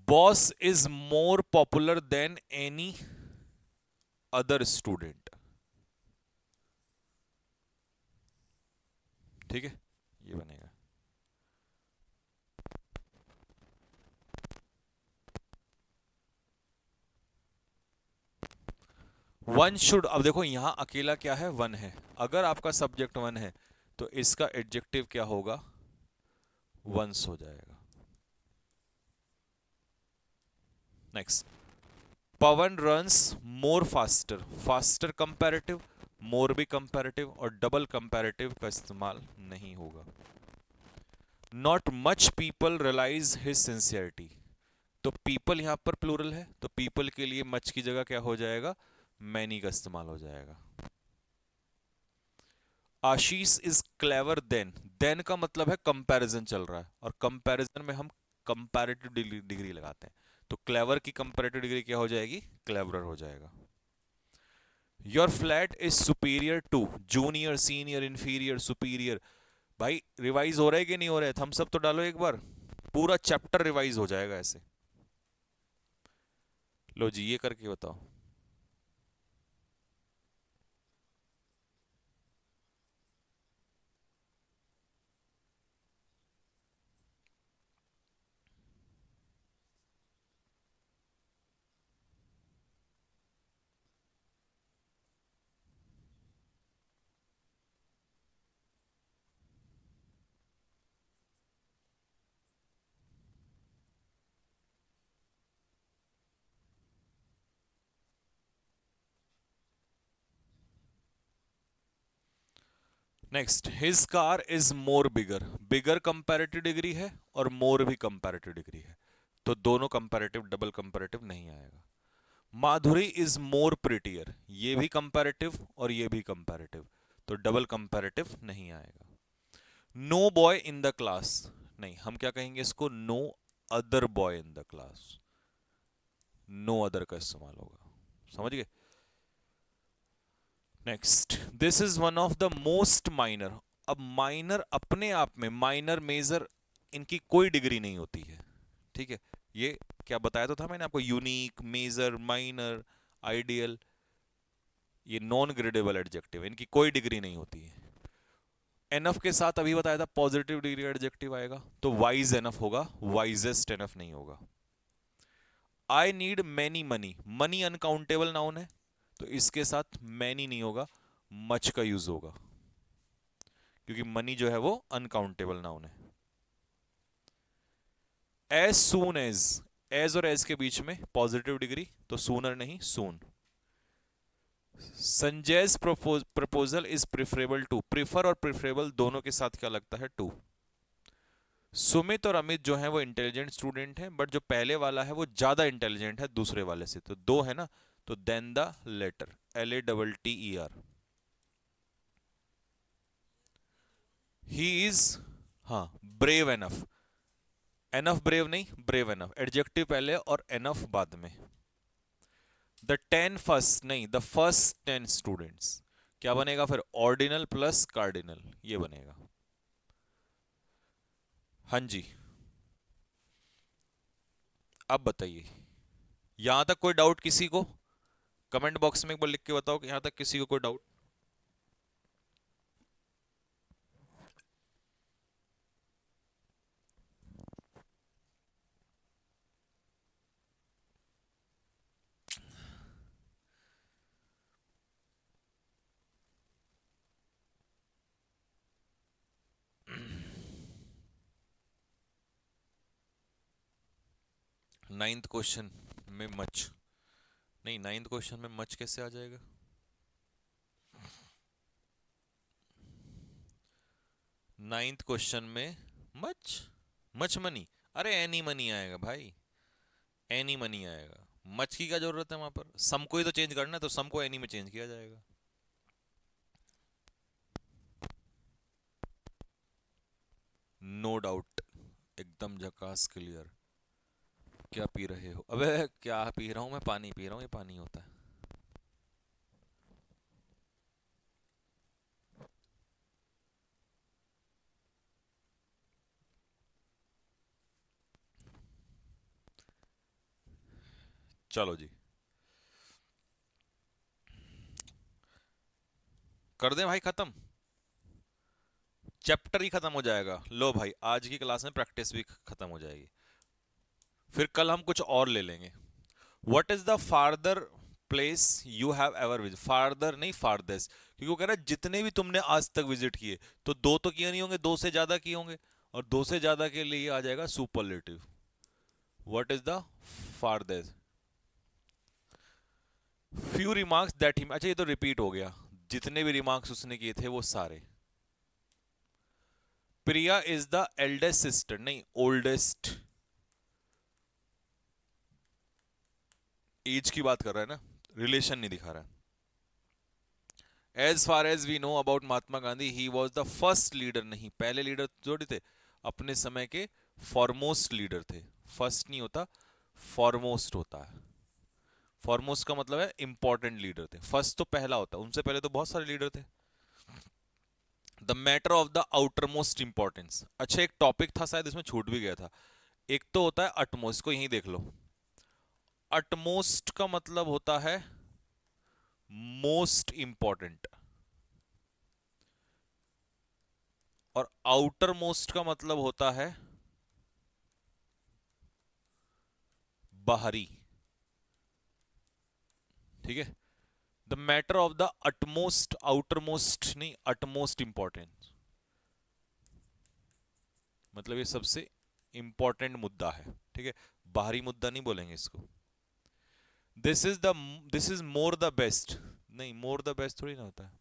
Boss is more popular than any other student. ठीक है, ये बनेगा। वन शुड, अब देखो यहां अकेला क्या है, वन है। अगर आपका सब्जेक्ट वन है तो इसका एडजेक्टिव क्या होगा, वंस हो जाएगा। Next, Pawan runs more faster, faster comparative, more भी कंपैरेटिव, और डबल कंपैरेटिव का इस्तेमाल नहीं होगा। Not much people realise his sincerity, तो पीपल यहां पर प्लूरल है, तो पीपल के लिए मच की जगह क्या हो जाएगा, मैनी का इस्तेमाल हो जाएगा। आशीष इज क्लेवर देन, देन का मतलब है कंपैरिजन चल रहा है, और कंपैरिजन में हम कंपैरेटिव डिग्री लगाते हैं, तो क्लेवर की कंपैरेटिव डिग्री क्या हो जाएगी, क्लेवरर हो जाएगा। Your flat is superior to, junior, senior, inferior, superior. भाई रिवाइज हो रहा है कि नहीं हो रहा है, थम्स अप तो डालो एक बार, पूरा चैप्टर रिवाइज हो जाएगा ऐसे। लो जी, ये करके बताओ। Next, his car is more bigger, bigger comparative degree है और मोर भी कंपैरेटिव डिग्री है, तो दोनों कंपैरेटिव, डबल कंपैरेटिव नहीं आएगा। माधुरी इज मोर प्रिटियर, ये भी कंपैरेटिव और ये भी कंपैरेटिव, तो डबल कंपैरेटिव नहीं आएगा। No boy in the class, नहीं, हम क्या कहेंगे इसको, no other boy in the class, no other का इस्तेमाल होगा। समझ गए। Next, this is one of the most minor. अब माइनर अपने आप में, माइनर मेजर, इनकी कोई डिग्री नहीं होती है। ठीक है, ये क्या बताया तो था मैंने आपको, यूनिक, मेजर, माइनर, आइडियल, ये नॉन ग्रेडेबल एडजेक्टिव, इनकी कोई डिग्री नहीं होती है। एनफ के साथ अभी बताया था पॉजिटिव डिग्री एडजेक्टिव आएगा, तो वाइज एनफ होगा, वाइजेस्ट एनफ नहीं होगा। I need many money, money uncountable noun है, तो इसके साथ मैनी नहीं होगा, मच का यूज होगा, क्योंकि मनी जो है वो अनकाउंटेबल नाउन है। एज सून एज और एज के बीच में पॉजिटिव डिग्री, तो सूनर नहीं, soon. Sanjay's proposal is preferable to, prefer और प्रिफरेबल दोनों के साथ क्या लगता है, टू। सुमित और अमित जो है वो इंटेलिजेंट स्टूडेंट हैं, बट जो पहले वाला है वो ज्यादा इंटेलिजेंट है दूसरे वाले से, तो दो है ना, तो then the latter, LATTER। He is, हाँ, ब्रेव एनफ। एनफ ब्रेव नहीं, ब्रेव एनफ, एडजेक्टिव पहले और एनफ बाद में। द 10 फर्स्ट नहीं, द फर्स्ट 10 स्टूडेंट्स, क्या बनेगा फिर, ऑर्डिनल प्लस कार्डिनल, ये बनेगा। हाँ जी, अब बताइए, यहां तक कोई डाउट किसी को? कमेंट बॉक्स में एक बार लिख के बताओ कि यहां तक किसी को कोई डाउट। 9th क्वेश्चन में मच, नहीं 9th क्वेश्चन में मच कैसे आ जाएगा? 9th क्वेश्चन में मच, मच मनी, अरे एनी मनी आएगा भाई, एनी मनी आएगा। मच की क्या जरूरत है वहां पर, सम को ही तो चेंज करना है, तो सम को एनी में चेंज किया जाएगा। नो डाउट, एकदम झकास क्लियर। क्या पी रहे हो? अबे क्या पी रहा हूं मैं, पानी पी रहा हूं, ये पानी होता है। चलो जी, कर दें भाई खत्म, चैप्टर ही खत्म हो जाएगा। लो भाई, आज की क्लास में प्रैक्टिस भी खत्म हो जाएगी, फिर कल हम कुछ और ले लेंगे। What is the farther place you have ever visit, farther नहीं फारदेस्ट, क्योंकि वो कह रहा है जितने भी तुमने आज तक विजिट किए, तो दो तो किए नहीं होंगे, दो से ज्यादा किए होंगे, और दो से ज्यादा के लिए आ जाएगा superlative. What is the farthest, few remarks that he, अच्छा ये तो रिपीट हो गया, जितने भी रिमार्क्स उसने किए थे वो सारे। प्रिया इज द एल्डेस्ट सिस्टर, नहीं ओल्डेस्ट, एज की बात कर रहा है ना, रिलेशन नहीं दिखा रहा है। As far as we know about Mahatma Gandhi, he was the first leader, नहीं पहले लीडर जोड़ी थे, अपने समय के फॉरमोस्ट लीडर थे। फर्स्ट नहीं होता, फॉरमोस्ट होता है। फॉरमोस्ट का मतलब है इंपॉर्टेंट लीडर थे, फर्स्ट तो पहला होता है, उनसे पहले तो बहुत सारे लीडर थे। The matter of the outer most importance, अच्छा एक टॉपिक था शायद इसमें छूट भी गया था, एक तो होता है अटमोस्ट, को यहीं देख लो। अटमोस्ट का मतलब होता है मोस्ट इंपॉर्टेंट, और आउटर मोस्ट का मतलब होता है बाहरी, ठीक है। The matter of the utmost, outer most नहीं, अटमोस्ट इंपॉर्टेंट, मतलब ये सबसे इंपॉर्टेंट मुद्दा है, ठीक है। बाहरी मुद्दा नहीं बोलेंगे इसको। This is the, this is more the best, नहीं मोर द बेस्ट थोड़ी ना होता है,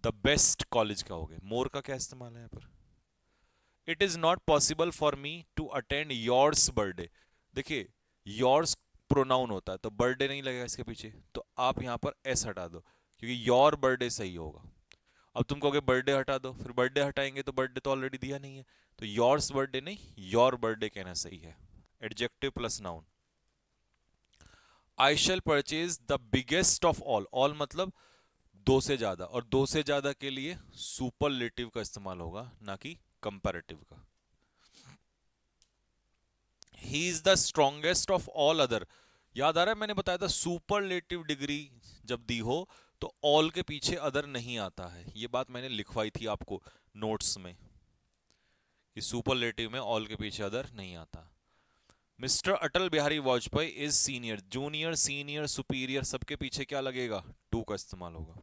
द बेस्ट कॉलेज का हो गया, मोर का क्या इस्तेमाल है यहाँ पर। It is not possible for me to attend yours birthday, देखिए योर्स प्रोनाउन होता है, तो बर्थडे नहीं लगेगा इसके पीछे, तो आप यहाँ पर एस हटा दो, क्योंकि योर बर्थडे सही होगा। अब तुम कहोगे बर्थडे हटा दो, फिर बर्थडे हटाएंगे तो बर्थडे तो ऑलरेडी दिया नहीं है, तो योर्स बर्थडे नहीं, योर बर्थडे कहना सही है, adjective plus noun. I shall purchase the biggest of all, all मतलब दो से ज्यादा, और दो से ज्यादा के लिए सुपरलेटिव का इस्तेमाल होगा, ना कि कंपैरेटिव का। He is the strongest of all other, याद आ रहा है मैंने बताया था सुपरलेटिव डिग्री जब दी हो तो ऑल के पीछे अदर नहीं आता है, ये बात मैंने लिखवाई थी आपको नोट्स में, कि सुपरलेटिव में ऑल के पीछे अदर नहीं आता। Mister Atal Bihari Vajpayee is senior, junior senior superior सबके पीछे क्या लगेगा, टू का इस्तेमाल होगा।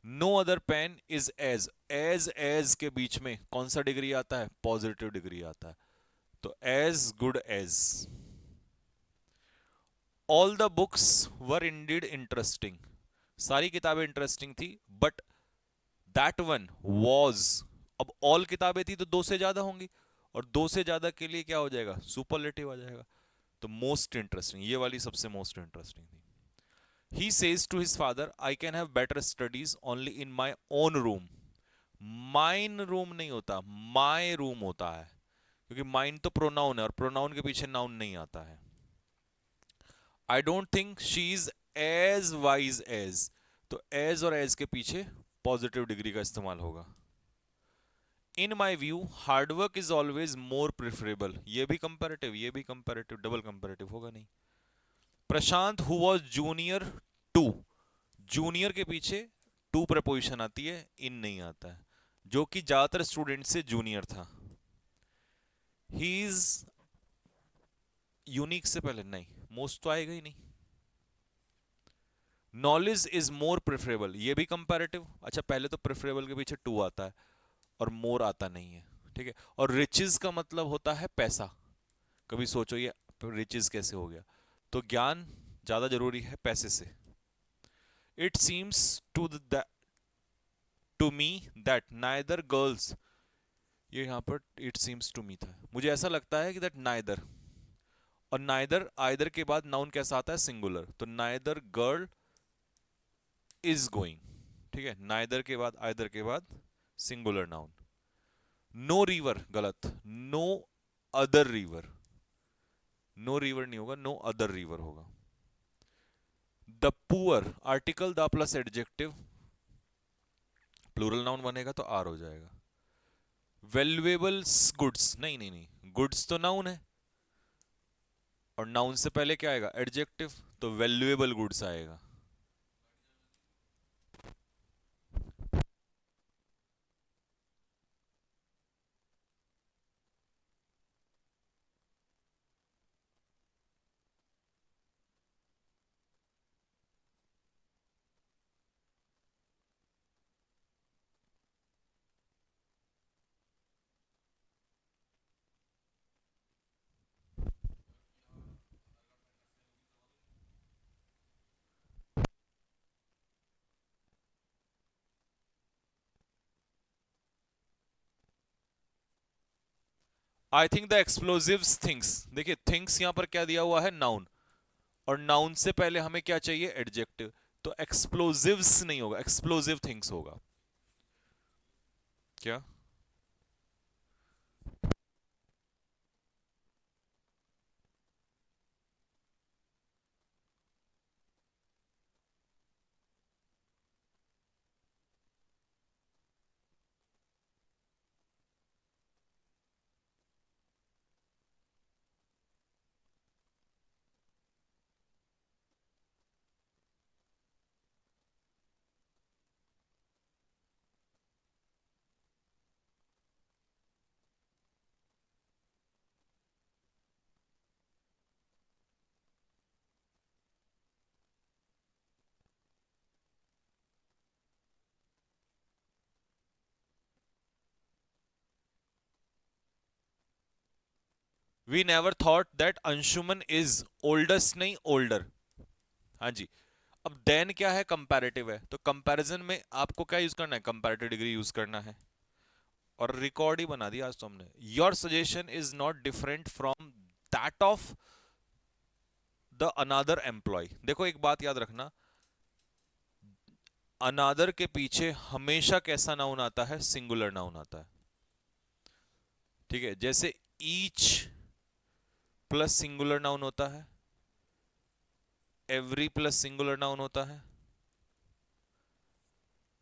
No other pen is as के बीच में कौन सा डिग्री आता है, पॉजिटिव डिग्री आता है, तो as good as. All the books were indeed interesting, सारी किताबें इंटरेस्टिंग थी, बट दैट वन वॉज, अब ऑल किताबें थी तो दो से ज्यादा होंगी, और दो से ज्यादा के लिए क्या हो जाएगा, सुपरलेटिव आ जाएगा, तो मोस्ट इंटरेस्टिंग, ये वाली सबसे मोस्ट इंटरेस्टिंग थी। He says to his father, I can have better studies only in my own room, mine room नहीं होता, माई रूम होता है, क्योंकि माइन तो प्रोनाउन है और प्रोनाउन के पीछे नाउन नहीं आता है। I don't think she is as wise as, तो एज और एज के पीछे पॉजिटिव डिग्री का इस्तेमाल होगा। In my view hard work is always more preferable, ये भी कंपैरेटिव, ये भी कंपैरेटिव, डबल कंपैरेटिव होगा नहीं। Prashant who was junior to, junior के पीछे टू प्रपोजिशन आती है, इन नहीं आता है, जो कि ज्यादातर स्टूडेंट से जूनियर था। ही इज यूनिक से पहले नहीं, मोस्ट तो आएगा ही नहीं। नॉलेज इज मोर प्रेफरेबल, ये भी कंपैरेटिव, अच्छा पहले तो प्रेफरेबल के पीछे टू आता है और मोर आता नहीं है, ठीक है। और रिचेस का मतलब होता है पैसा, कभी सोचो ये रिचेस कैसे हो गया, तो ज्ञान ज्यादा जरूरी है पैसे से। It seems to me that neither girls, ये यहां पर इट सीम्स टू मी था, मुझे ऐसा लगता है कि दैट नाइदर, और नाइदर आइदर के बाद नाउन कैसा आता है, सिंगुलर, तो नाइदर गर्ल इज गोइंग, ठीक है, नाइदर के बाद आइदर के बाद सिंगुलर नाउन। नो रिवर गलत, no other river, no river नहीं होगा, नो अदर रिवर होगा। The poor, article the plus adjective, plural noun बनेगा तो आर हो जाएगा। वैल्यूएबल्स गुड्स, नहीं नहीं नहीं, गुड्स तो नाउन है और नाउन से पहले क्या आएगा, एडजेक्टिव, तो वैल्यूएबल गुड्स आएगा। I think the explosive things, देखिए थिंग्स यहां पर क्या दिया हुआ है, नाउन, और नाउन से पहले हमें क्या चाहिए, एडजेक्टिव, तो एक्सप्लोजिव्स नहीं होगा, एक्सप्लोजिव थिंग्स होगा। क्या we never thought that Anshuman is oldest, नहीं ओल्डर, हाँ जी। अब देन क्या है, कंपैरेटिव है, तो कंपैरिजन में आपको क्या यूज करना है, कंपैरेटिव डिग्री यूज करना है, और रिकॉर्ड ही बना दिया आज तो हमने। Your suggestion is not different from that of the another employ, देखो एक बात याद रखना, अनादर के पीछे हमेशा कैसा नाउन आता है, सिंगुलर नाउन आता है, ठीक है, जैसे ईच प्लस सिंगुलर नाउन होता है, एवरी प्लस सिंगुलर नाउन होता है,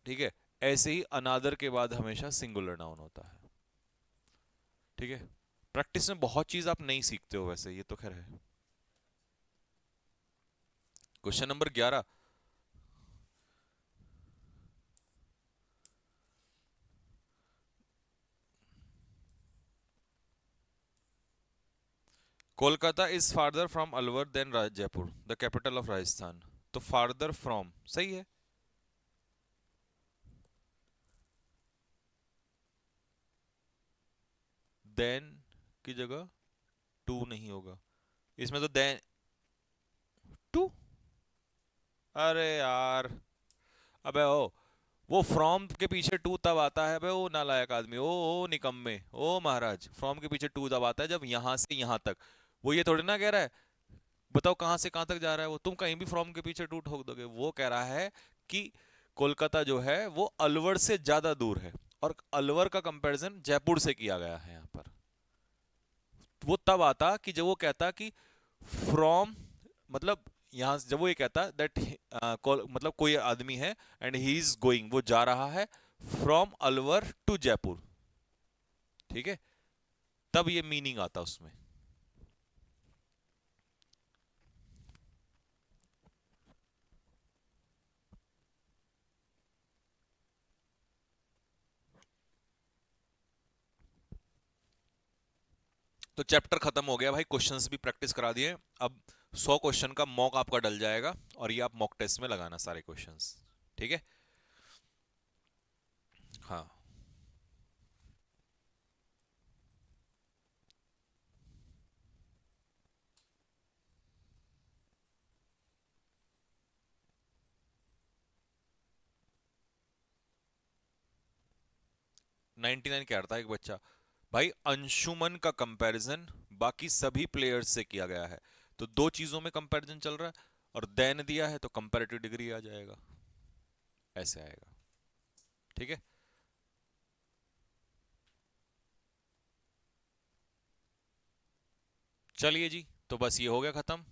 ठीक है, ऐसे ही अनादर के बाद हमेशा सिंगुलर नाउन होता है, ठीक है। प्रैक्टिस में बहुत चीज आप नहीं सीखते हो वैसे, ये तो खैर है। Question number 11, Kolkata is farther from Alwar than Jaipur the capital of Rajasthan, तो फार्दर फ्रॉम सही है, देन की जगह टू नहीं होगा, इसमें तो देन टू, अरे यार, अबे वो फ्रॉम के पीछे टू तब आता है बे, वो नालायक आदमी, ओ निकम्मे, ओ महाराज, फ्रॉम के पीछे टू तब आता है जब यहां से यहां तक, वो ये थोड़ी ना कह रहा है बताओ कहां से कहां तक जा रहा है, वो तुम कहीं भी फ्रॉम के पीछे टू ठोक दोगे, वो कह रहा है कि कोलकाता जो है वो अलवर से ज्यादा दूर है, और अलवर का कंपैरिजन जयपुर से किया गया है यहाँ पर। वो तब आता कि जब वो कहता कि फ्रॉम, मतलब यहां जब वो ये कहता दैट मतलब कोई आदमी है एंड ही इज गोइंग, वो जा रहा है फ्रॉम अलवर टू जयपुर, ठीक है, तब ये मीनिंग आता उसमें। तो चैप्टर खत्म हो गया भाई, क्वेश्चंस भी प्रैक्टिस करा दिए। अब 100 क्वेश्चन का मॉक आपका डल जाएगा और ये आप मॉक टेस्ट में लगाना सारे क्वेश्चंस, ठीक है। हाँ, 99 कह रहा था एक बच्चा। भाई अंशुमन का कंपैरिजन बाकी सभी प्लेयर्स से किया गया है, तो दो चीजों में कंपैरिजन चल रहा है, और देन दिया है तो कंपैरेटिव डिग्री आ जाएगा, ऐसे आएगा, ठीक है। चलिए जी, तो बस ये हो गया खत्म।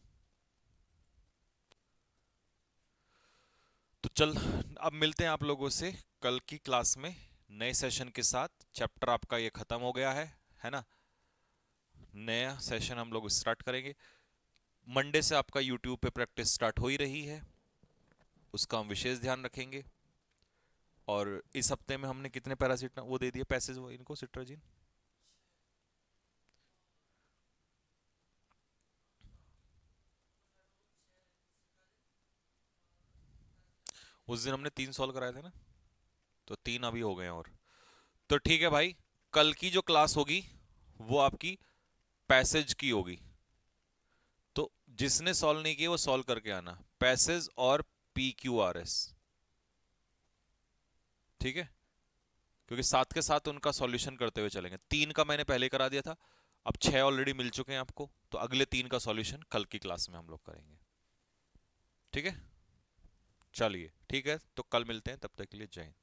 तो चल, अब मिलते हैं आप लोगों से कल की क्लास में नए सेशन के साथ। चैप्टर आपका ये खत्म हो गया है ना। नया सेशन हम लोग स्टार्ट करेंगे मंडे से। आपका यूट्यूब पे प्रैक्टिस स्टार्ट हो ही रही है, उसका हम विशेष ध्यान रखेंगे। और इस हफ्ते में हमने कितने पैरासीट वो दे दिए पैसेज वो इनको, सिट्राजिन। उस दिन हमने 3 सॉल्व कराए थे ना, तो 3 अभी हो गए हैं और। तो ठीक है भाई, कल की जो क्लास होगी वो आपकी पैसेज की होगी। तो जिसने सॉल्व नहीं किया वो सॉल्व करके आना, पैसेज और PQRS, ठीक है। क्योंकि साथ के साथ उनका सॉल्यूशन करते हुए चलेंगे। 3 का मैंने पहले करा दिया था, अब 6 ऑलरेडी मिल चुके हैं आपको, तो अगले 3 का सॉल्यूशन कल की क्लास में हम लोग करेंगे, ठीक है। चलिए ठीक है, तो कल मिलते हैं, तब तक के लिए जय हिंद।